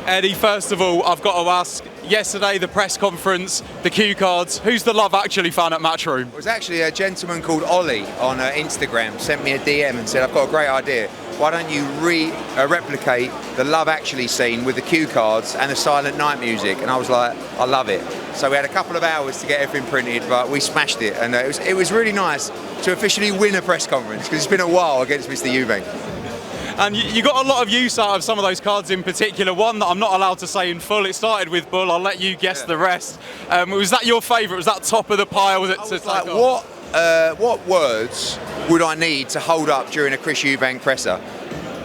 Eddie, first of all, I've got to ask, yesterday, the press conference, the cue cards, who's the Love Actually fan at Matchroom? It was actually a gentleman called Ollie on Instagram, sent me a DM and said, I've got a great idea. Why don't you replicate the Love Actually scene with the cue cards and the Silent Night music? And I was like, I love it. So we had a couple of hours to get everything printed, but we smashed it. And it was really nice to officially win a press conference, because it's been a while against Mr. Eubank. And you got a lot of use out of some of those cards in particular. One that I'm not allowed to say in full. It started with Bull. I'll let you guess the rest. Was that your favourite? Was that top of the pile? What words would I need to hold up during a Chris Eubank presser?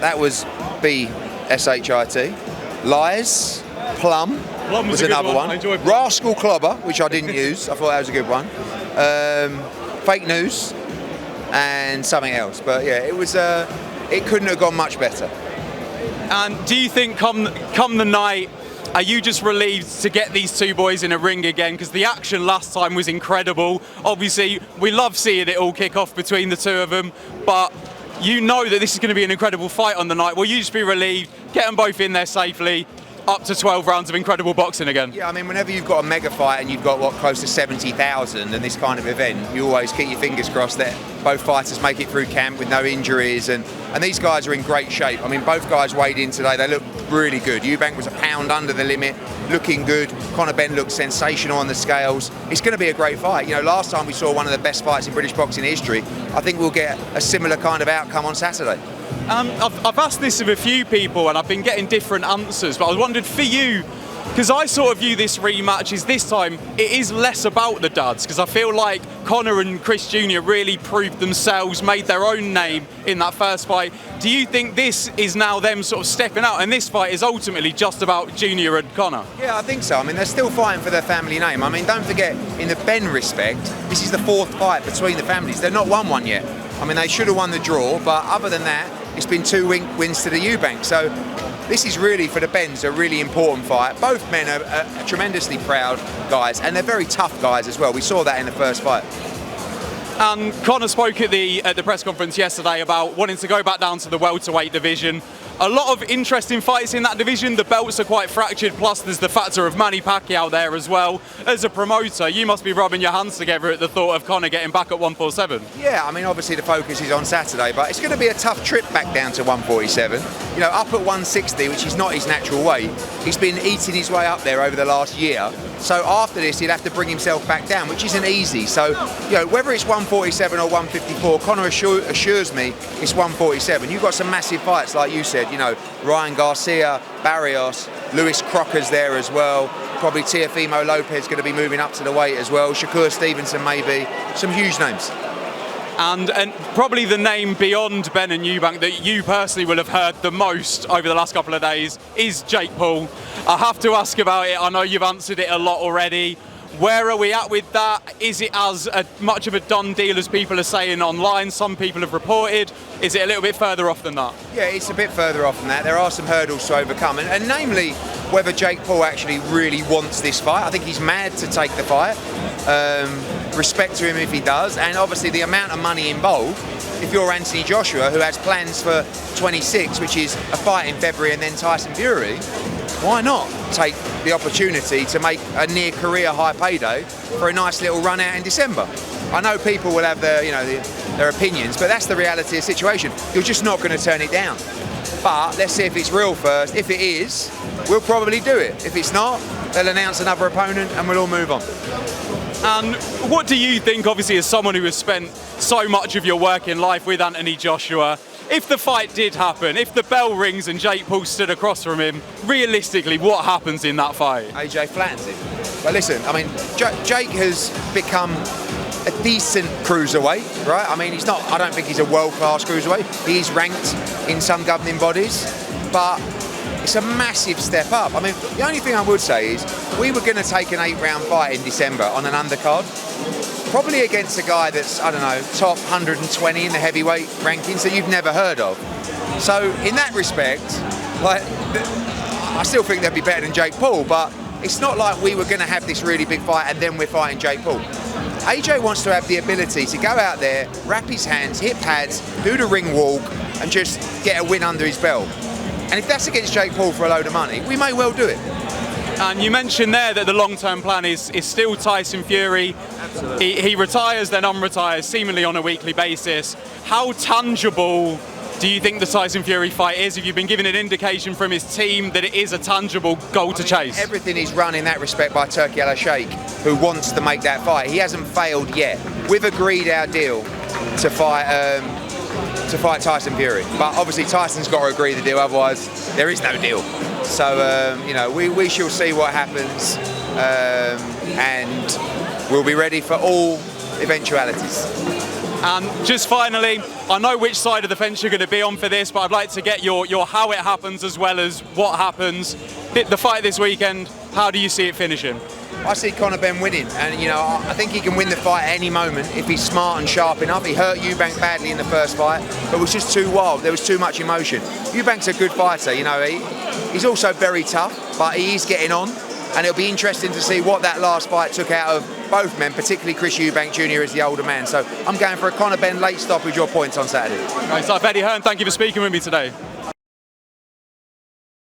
That was B-S-H-I-T. Lies. Plum was another one. Rascal Clobber, which I didn't use. I thought that was a good one. Fake news and something else. But yeah, it was. It couldn't have gone much better. And do you think come the night, are you just relieved to get these two boys in a ring again? Because the action last time was incredible. Obviously, we love seeing it all kick off between the two of them, but you know that this is going to be an incredible fight on the night. Will you just be relieved, get them both in there safely, up to 12 rounds of incredible boxing again? Yeah, I mean, whenever you've got a mega fight and you've got, close to 70,000 in this kind of event, you always keep your fingers crossed that both fighters make it through camp with no injuries, and these guys are in great shape. I mean, both guys weighed in today, they look really good. Eubank was a pound under the limit, looking good. Conor Benn looked sensational on the scales. It's going to be a great fight. You know, last time we saw one of the best fights in British boxing history. I think we'll get a similar kind of outcome on Saturday. I've asked this of a few people and I've been getting different answers, but I wondered for you, because I sort of view this rematch as this time it is less about the dads, because I feel like Conor and Chris Jr. really proved themselves, made their own name in that first fight. Do you think this is now them sort of stepping out and this fight is ultimately just about Jr. and Conor? Yeah, I think so. I mean, they're still fighting for their family name. I mean, don't forget, in the Benn respect, this is the fourth fight between the families. They've not won one yet. I mean, they should have won the draw, but other than that, it's been two wins to the Eubank. So this is really, for the Benns, a really important fight. Both men are tremendously proud guys, and they're very tough guys as well. We saw that in the first fight. Conor spoke at the press conference yesterday about wanting to go back down to the welterweight division. A lot of interesting fights in that division. The belts are quite fractured, plus there's the factor of Manny Pacquiao there as well. As a promoter, you must be rubbing your hands together at the thought of Conor getting back at 147. Yeah, I mean, obviously the focus is on Saturday, but it's going to be a tough trip back down to 147. You know, up at 160, which is not his natural weight, he's been eating his way up there over the last year. So after this, he'll have to bring himself back down, which isn't easy. So, you know, whether it's 147 or 154, Conor assures me it's 147. You've got some massive fights, like you said, you know, Ryan Garcia, Barrios, Lewis Crocker's there as well. Probably Teofimo Lopez going to be moving up to the weight as well. Shakur Stevenson maybe. Some huge names. And probably the name beyond Benn and Eubank that you personally will have heard the most over the last couple of days is Jake Paul. I have to ask about it. I know you've answered it a lot already. Where are we at with that? Is it as much of a done deal as people are saying online? Some people have reported. Is it a little bit further off than that? Yeah, it's a bit further off than that. There are some hurdles to overcome, and namely whether Jake Paul actually really wants this fight. I think he's mad to take the fight. Respect to him if he does, and obviously the amount of money involved. If you're Anthony Joshua, who has plans for 26, which is a fight in February and then Tyson Fury, why not take the opportunity to make a near career high payday for a nice little run out in December? I know people will have their opinions, but that's the reality of the situation. You're just not going to turn it down. But let's see if it's real first. If it is, we'll probably do it. If it's not, they'll announce another opponent and we'll all move on. And what do you think, obviously, as someone who has spent so much of your working life with Anthony Joshua, if the fight did happen, if the bell rings and Jake Paul stood across from him, realistically, what happens in that fight? AJ flattens him. But listen, I mean, Jake has become a decent cruiserweight, right? I mean, I don't think he's a world-class cruiserweight. He is ranked in some governing bodies, but it's a massive step up. I mean, the only thing I would say is we were going to take an 8-round fight in December on an undercard, probably against a guy that's, I don't know, top 120 in the heavyweight rankings that you've never heard of. So in that respect, like, I still think they'd be better than Jake Paul, but it's not like we were going to have this really big fight and then we're fighting Jake Paul. AJ wants to have the ability to go out there, wrap his hands, hit pads, do the ring walk, and just get a win under his belt. And if that's against Jake Paul for a load of money, we may well do it. And you mentioned there that the long-term plan is still Tyson Fury. Absolutely. He retires, then unretires, seemingly on a weekly basis. How tangible do you think the Tyson Fury fight is? Have you been given an indication from his team that it is a tangible goal to chase? Everything is run in that respect by Turki Al-Sheikh, who wants to make that fight. He hasn't failed yet. We've agreed our deal to fight Tyson Fury, but obviously Tyson's got to agree the deal, otherwise there is no deal. So you know, we shall see what happens, and we'll be ready for all eventualities. And just finally, I know which side of the fence you're going to be on for this, but I'd like to get your how it happens as well as what happens. The fight this weekend, how do you see it finishing? I see Conor Benn winning, and you know, I think he can win the fight at any moment if he's smart and sharp enough. He hurt Eubank badly in the first fight, but it was just too wild. There was too much emotion. Eubank's a good fighter, you know. He's also very tough, but he is getting on, and it'll be interesting to see what that last fight took out of both men, particularly Chris Eubank Jr. as the older man. So I'm going for a Conor Benn late stoppage or points on Saturday. Right, so Eddie Hearn, thank you for speaking with me today.